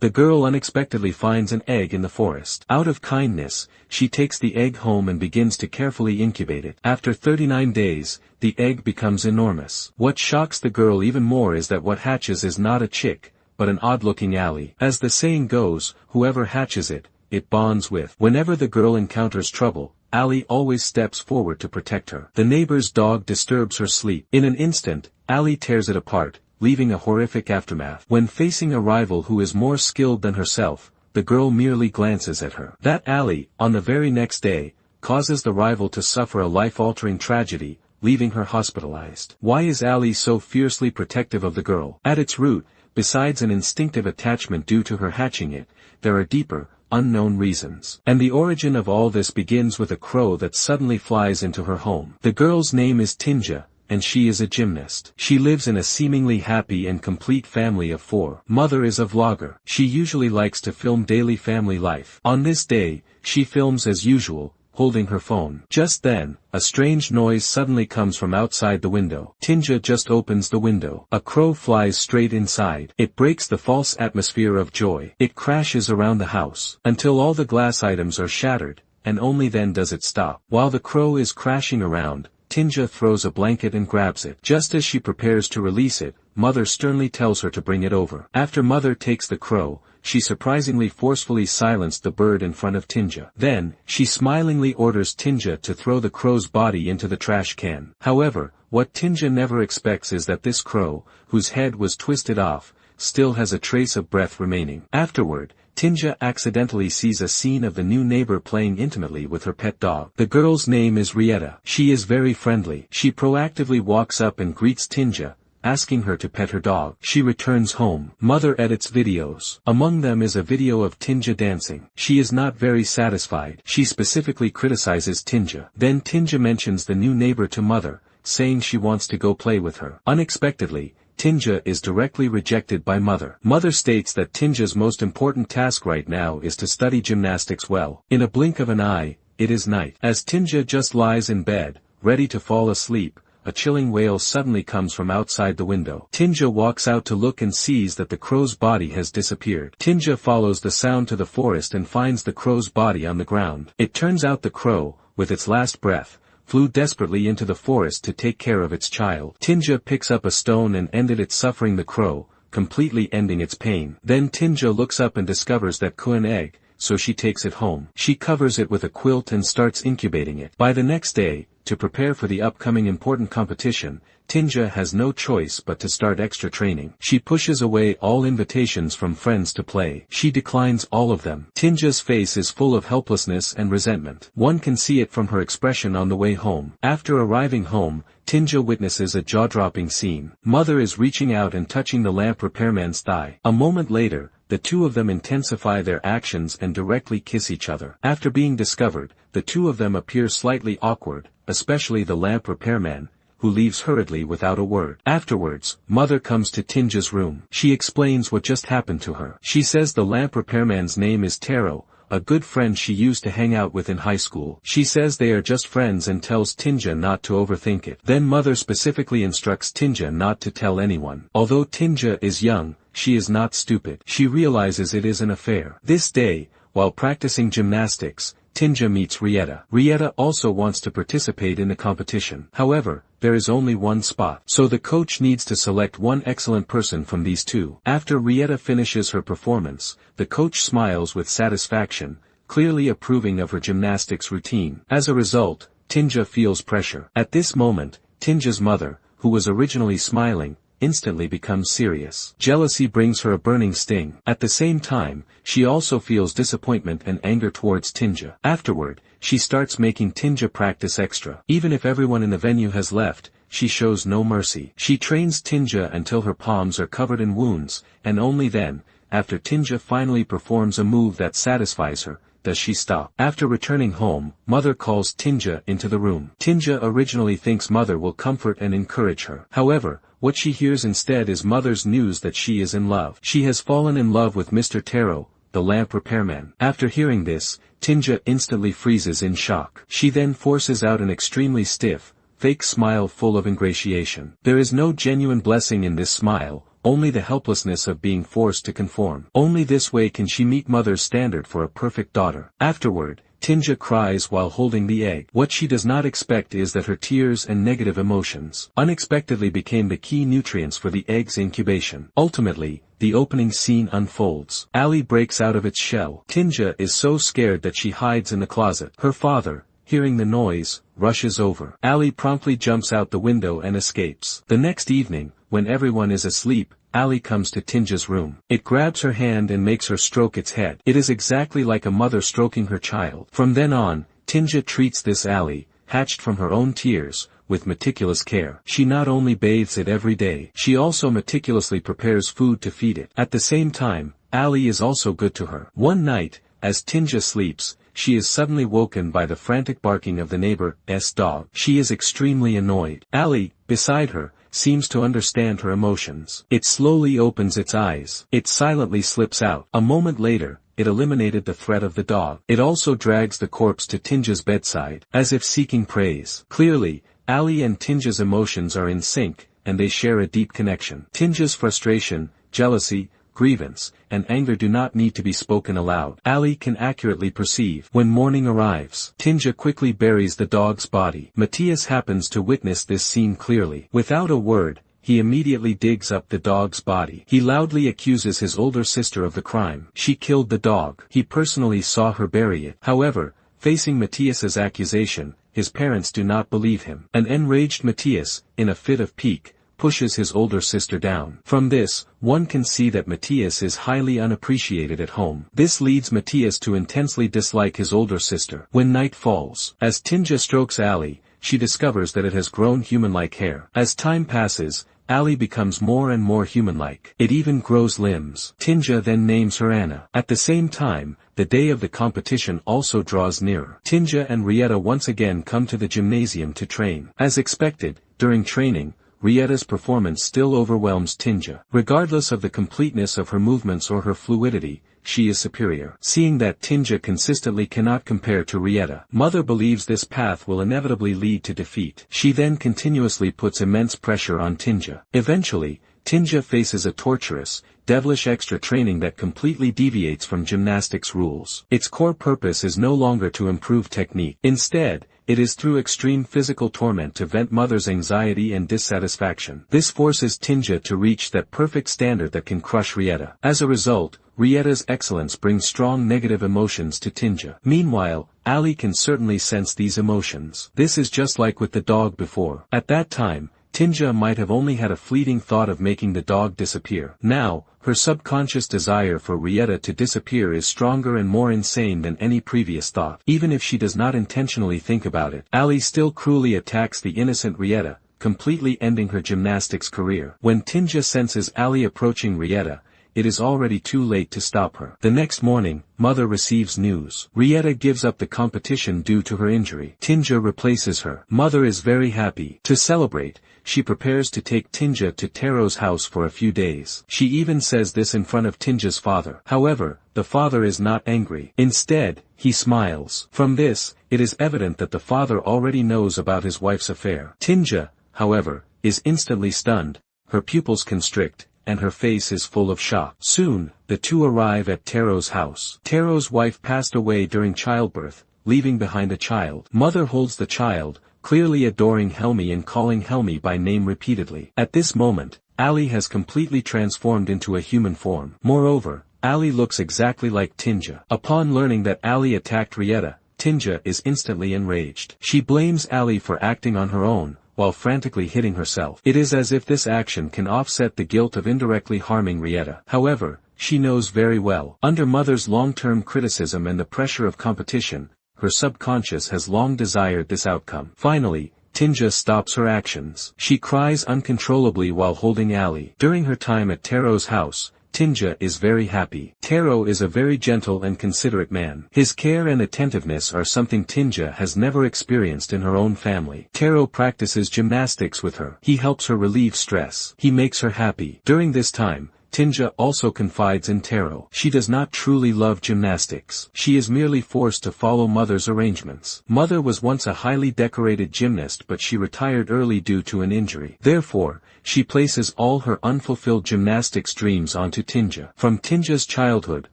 The girl unexpectedly finds an egg in the forest. Out of kindness, she takes the egg home and begins to carefully incubate it. After 39 days, the egg becomes enormous. What shocks the girl even more is that what hatches is not a chick, but an odd-looking Ally. As the saying goes, whoever hatches it, it bonds with. Whenever the girl encounters trouble, Ally always steps forward to protect her. The neighbor's dog disturbs her sleep. In an instant, Ally tears it apart, leaving a horrific aftermath. When facing a rival who is more skilled than herself, the girl merely glances at her. That Ally, on the very next day, causes the rival to suffer a life-altering tragedy, leaving her hospitalized. Why is Ally so fiercely protective of the girl? At its root, besides an instinctive attachment due to her hatching it, there are deeper, unknown reasons. And the origin of all this begins with a crow that suddenly flies into her home. The girl's name is Tinja, and she is a gymnast. She lives in a seemingly happy and complete family of 4. Mother is a vlogger. She usually likes to film daily family life. On this day, she films as usual, holding her phone. Just then, a strange noise suddenly comes from outside the window. Tinja just opens the window. A crow flies straight inside. It breaks the false atmosphere of joy. It crashes around the house, until all the glass items are shattered, and only then does it stop. While the crow is crashing around, Tinja throws a blanket and grabs it. Just as she prepares to release it, Mother sternly tells her to bring it over. After Mother takes the crow, she surprisingly forcefully silenced the bird in front of Tinja. Then, she smilingly orders Tinja to throw the crow's body into the trash can. However, what Tinja never expects is that this crow, whose head was twisted off, still has a trace of breath remaining. Afterward, Tinja accidentally sees a scene of the new neighbor playing intimately with her pet dog. The girl's name is Rieta. She is very friendly. She proactively walks up and greets Tinja, asking her to pet her dog. She returns home. Mother edits videos. Among them is a video of Tinja dancing. She is not very satisfied. She specifically criticizes Tinja. Then Tinja mentions the new neighbor to Mother, saying she wants to go play with her. Unexpectedly, Tinja is directly rejected by Mother. Mother states that Tinja's most important task right now is to study gymnastics well. In a blink of an eye, it is night. As Tinja just lies in bed, ready to fall asleep, a chilling wail suddenly comes from outside the window. Tinja walks out to look and sees that the crow's body has disappeared. Tinja follows the sound to the forest and finds the crow's body on the ground. It turns out the crow, with its last breath, flew desperately into the forest to take care of its child. Tinja picks up a stone and ended its suffering the crow, completely ending its pain. Then Tinja looks up and discovers that an egg, so she takes it home. She covers it with a quilt and starts incubating it. By the next day, to prepare for the upcoming important competition, Tinja has no choice but to start extra training. She pushes away all invitations from friends to play. She declines all of them. Tinja's face is full of helplessness and resentment. One can see it from her expression on the way home. After arriving home, Tinja witnesses a jaw-dropping scene. Mother is reaching out and touching the lamp repairman's thigh. A moment later, the two of them intensify their actions and directly kiss each other. After being discovered, the two of them appear slightly awkward, especially the lamp repairman, who leaves hurriedly without a word. Afterwards, Mother comes to Tinja's room. She explains what just happened to her. She says the lamp repairman's name is Taro, a good friend she used to hang out with in high school. She says they are just friends and tells Tinja not to overthink it. Then Mother specifically instructs Tinja not to tell anyone. Although Tinja is young, she is not stupid. She realizes it is an affair. This day, while practicing gymnastics, Tinja meets Rieta. Rieta also wants to participate in the competition. However, there is only one spot. So the coach needs to select one excellent person from these two. After Rieta finishes her performance, the coach smiles with satisfaction, clearly approving of her gymnastics routine. As a result, Tinja feels pressure. At this moment, Tinja's mother, who was originally smiling, instantly becomes serious. Jealousy brings her a burning sting. At the same time, she also feels disappointment and anger towards Tinja. Afterward, she starts making Tinja practice extra. Even if everyone in the venue has left, she shows no mercy. She trains Tinja until her palms are covered in wounds, and only then, after Tinja finally performs a move that satisfies her, does she stop. After returning home, Mother calls Tinja into the room. Tinja originally thinks Mother will comfort and encourage her. However, what she hears instead is Mother's news that she is in love. She has fallen in love with Mr. Taro, the lamp repairman. After hearing this, Tinja instantly freezes in shock. She then forces out an extremely stiff, fake smile full of ingratiation. There is no genuine blessing in this smile, only the helplessness of being forced to conform. Only this way can she meet mother's standard for a perfect daughter. Afterward, Tinja cries while holding the egg. What she does not expect is that her tears and negative emotions unexpectedly became the key nutrients for the egg's incubation. Ultimately, the opening scene unfolds. Ally breaks out of its shell. Tinja is so scared that she hides in the closet. Her father, hearing the noise, rushes over. Ally promptly jumps out the window and escapes. The next evening, when everyone is asleep, Ally comes to Tinja's room. It grabs her hand and makes her stroke its head. It is exactly like a mother stroking her child. From then on, Tinja treats this Ally, hatched from her own tears, with meticulous care. She not only bathes it every day, she also meticulously prepares food to feed it. At the same time, Ally is also good to her. One night, as Tinja sleeps, she is suddenly woken by the frantic barking of the neighbor's dog. She is extremely annoyed. Ally, beside her, seems to understand her emotions. It slowly opens its eyes. It silently slips out. A moment later, it eliminated the threat of the dog. It also drags the corpse to Tinja's bedside, as if seeking praise. Clearly, Ally and Tinja's emotions are in sync, and they share a deep connection. Tinja's frustration, jealousy, grievance, and anger do not need to be spoken aloud. Ally can accurately perceive. When morning arrives, Tinja quickly buries the dog's body. Matthias happens to witness this scene clearly. Without a word, he immediately digs up the dog's body. He loudly accuses his older sister of the crime. She killed the dog. He personally saw her bury it. However, facing Matthias's accusation, his parents do not believe him. An enraged Matthias, in a fit of pique, pushes his older sister down. From this, one can see that Matthias is highly unappreciated at home. This leads Matthias to intensely dislike his older sister. When night falls, as Tinja strokes Ally, she discovers that it has grown human-like hair. As time passes, Ally becomes more and more human-like. It even grows limbs. Tinja then names her Anna. At the same time, the day of the competition also draws nearer. Tinja and Rieta once again come to the gymnasium to train. As expected, during training, Rieta's performance still overwhelms Tinja. Regardless of the completeness of her movements or her fluidity, she is superior. Seeing that Tinja consistently cannot compare to Rieta, Mother believes this path will inevitably lead to defeat. She then continuously puts immense pressure on Tinja. Eventually, Tinja faces a torturous, devilish extra training that completely deviates from gymnastics rules. Its core purpose is no longer to improve technique. Instead, it is through extreme physical torment to vent Mother's anxiety and dissatisfaction. This forces Tinja to reach that perfect standard that can crush Rieta. As a result, Rieta's excellence brings strong negative emotions to Tinja. Meanwhile, Ally can certainly sense these emotions. This is just like with the dog before. At that time, Tinja might have only had a fleeting thought of making the dog disappear. Now, her subconscious desire for Rieta to disappear is stronger and more insane than any previous thought. Even if she does not intentionally think about it, Ally still cruelly attacks the innocent Rieta, completely ending her gymnastics career. When Tinja senses Ally approaching Rieta, it is already too late to stop her. The next morning, Mother receives news. Rieta gives up the competition due to her injury. Tinja replaces her. Mother is very happy. To celebrate, she prepares to take Tinja to Tero's house for a few days. She even says this in front of Tinja's father. However, the father is not angry. Instead, he smiles. From this, it is evident that the father already knows about his wife's affair. Tinja, however, is instantly stunned, her pupils constrict, and her face is full of shock. Soon, the two arrive at Tero's house. Tero's wife passed away during childbirth, leaving behind a child. Mother holds the child, clearly adoring Helmi and calling Helmi by name repeatedly. At this moment, Ally has completely transformed into a human form. Moreover, Ally looks exactly like Tinja. Upon learning that Ally attacked Rieta, Tinja is instantly enraged. She blames Ally for acting on her own, while frantically hitting herself. It is as if this action can offset the guilt of indirectly harming Rieta. However, she knows very well, under Mother's long-term criticism and the pressure of competition, her subconscious has long desired this outcome. Finally, Tinja stops her actions. She cries uncontrollably while holding Ally. During her time at Tero's house, Tinja is very happy. Tero is a very gentle and considerate man. His care and attentiveness are something Tinja has never experienced in her own family. Tero practices gymnastics with her. He helps her relieve stress. He makes her happy. During this time, Tinja also confides in Taro. She does not truly love gymnastics. She is merely forced to follow Mother's arrangements. Mother was once a highly decorated gymnast, but she retired early due to an injury. Therefore, she places all her unfulfilled gymnastics dreams onto Tinja. From Tinja's childhood,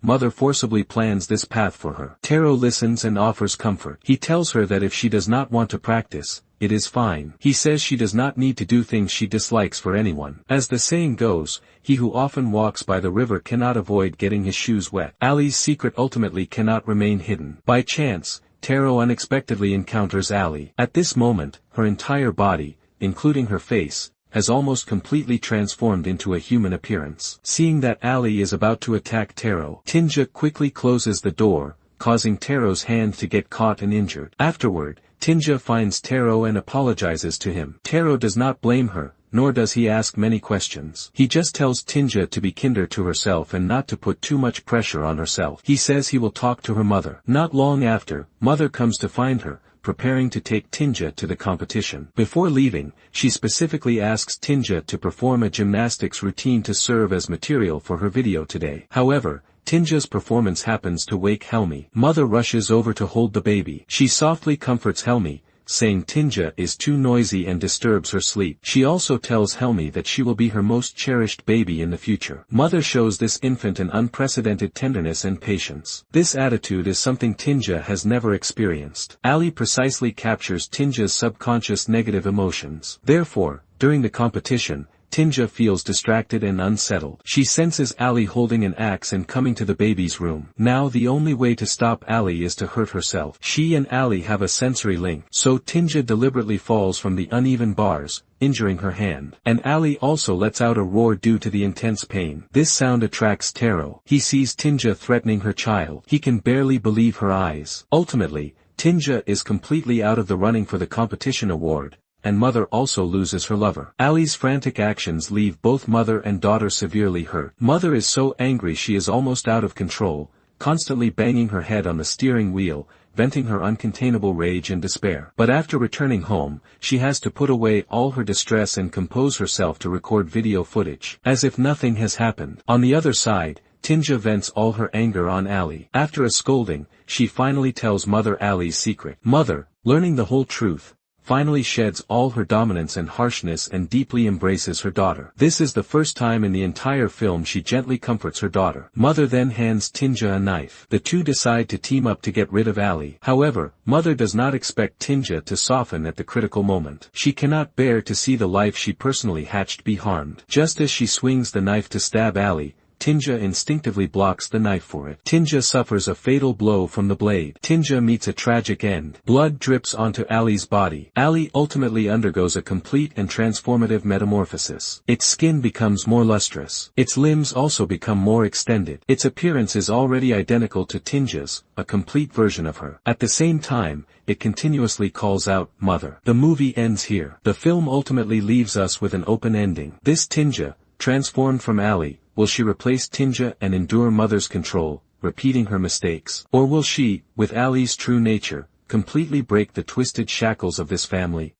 Mother forcibly plans this path for her. Taro listens and offers comfort. He tells her that if she does not want to practice, it is fine. He says she does not need to do things she dislikes for anyone. As the saying goes, he who often walks by the river cannot avoid getting his shoes wet. Ally's secret ultimately cannot remain hidden. By chance, Taro unexpectedly encounters Ally. At this moment, her entire body, including her face, has almost completely transformed into a human appearance. Seeing that Ally is about to attack Taro, Tinja quickly closes the door, causing Taro's hand to get caught and injured. Afterward, Tinja finds Taro and apologizes to him. Taro does not blame her, nor does he ask many questions. He just tells Tinja to be kinder to herself and not to put too much pressure on herself. He says he will talk to her mother. Not long after, Mother comes to find her, preparing to take Tinja to the competition. Before leaving, she specifically asks Tinja to perform a gymnastics routine to serve as material for her video today. However, Tinja's performance happens to wake Helmi. Mother rushes over to hold the baby. She softly comforts Helmi, saying Tinja is too noisy and disturbs her sleep. She also tells Helmi that she will be her most cherished baby in the future. Mother shows this infant an unprecedented tenderness and patience. This attitude is something Tinja has never experienced. Ally precisely captures Tinja's subconscious negative emotions. Therefore, during the competition, Tinja feels distracted and unsettled. She senses Ally holding an axe and coming to the baby's room. Now the only way to stop Ally is to hurt herself. She and Ally have a sensory link, so Tinja deliberately falls from the uneven bars, injuring her hand. And Ally also lets out a roar due to the intense pain. This sound attracts Taro. He sees Tinja threatening her child. He can barely believe her eyes. Ultimately, Tinja is completely out of the running for the competition award, and Mother also loses her lover. Ally's frantic actions leave both mother and daughter severely hurt. Mother is so angry she is almost out of control, constantly banging her head on the steering wheel, venting her uncontainable rage and despair. But after returning home, she has to put away all her distress and compose herself to record video footage, as if nothing has happened. On the other side, Tinja vents all her anger on Ally. After a scolding, she finally tells Mother Ally's secret. Mother, learning the whole truth, finally sheds all her dominance and harshness and deeply embraces her daughter. This is the first time in the entire film she gently comforts her daughter. Mother then hands Tinja a knife. The two decide to team up to get rid of Ally. However, Mother does not expect Tinja to soften at the critical moment. She cannot bear to see the life she personally hatched be harmed. Just as she swings the knife to stab Ally, Tinja instinctively blocks the knife for it. Tinja suffers a fatal blow from the blade. Tinja meets a tragic end. Blood drips onto Ally's body. Ally ultimately undergoes a complete and transformative metamorphosis. Its skin becomes more lustrous. Its limbs also become more extended. Its appearance is already identical to Tinja's, a complete version of her. At the same time, it continuously calls out, "Mother." The movie ends here. The film ultimately leaves us with an open ending. This Tinja, transformed from Ally, will she replace Tinja and endure Mother's control, repeating her mistakes? Or will she, with Ally's true nature, completely break the twisted shackles of this family,